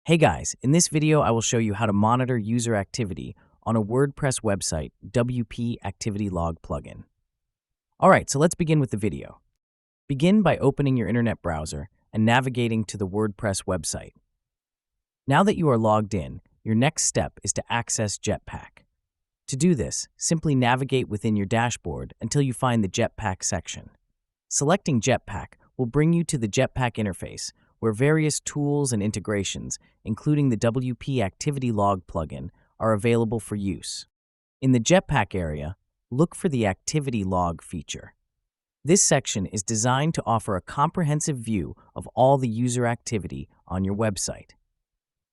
Hey guys, in this video I will show you how to monitor user activity on a WordPress website WP Activity Log plugin. Alright, so let's begin with the video. Begin by opening your internet browser and navigating to the WordPress website. Now that you are logged in, your next step is to access Jetpack. To do this, simply navigate within your dashboard until you find the Jetpack section. Selecting Jetpack will bring you to the Jetpack interface, where various tools and integrations, including the WP Activity Log plugin, are available for use. In the Jetpack area, look for the Activity Log feature. This section is designed to offer a comprehensive view of all the user activity on your website.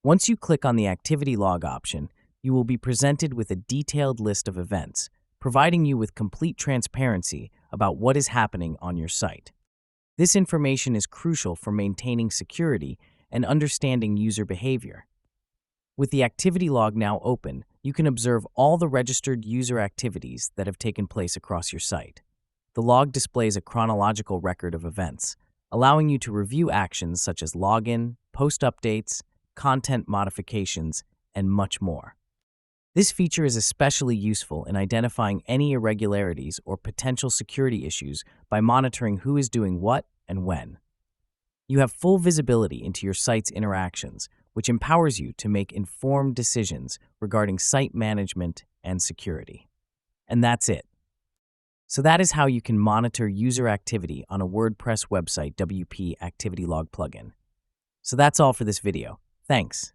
Once you click on the Activity Log option, you will be presented with a detailed list of events, providing you with complete transparency about what is happening on your site. This information is crucial for maintaining security and understanding user behavior. With the activity log now open, you can observe all the registered user activities that have taken place across your site. The log displays a chronological record of events, allowing you to review actions such as login, post updates, content modifications, and much more. This feature is especially useful in identifying any irregularities or potential security issues by monitoring who is doing what and when. You have full visibility into your site's interactions, which empowers you to make informed decisions regarding site management and security. And that's it. So that is how you can monitor user activity on a WordPress website WP Activity Log plugin. So that's all for this video. Thanks.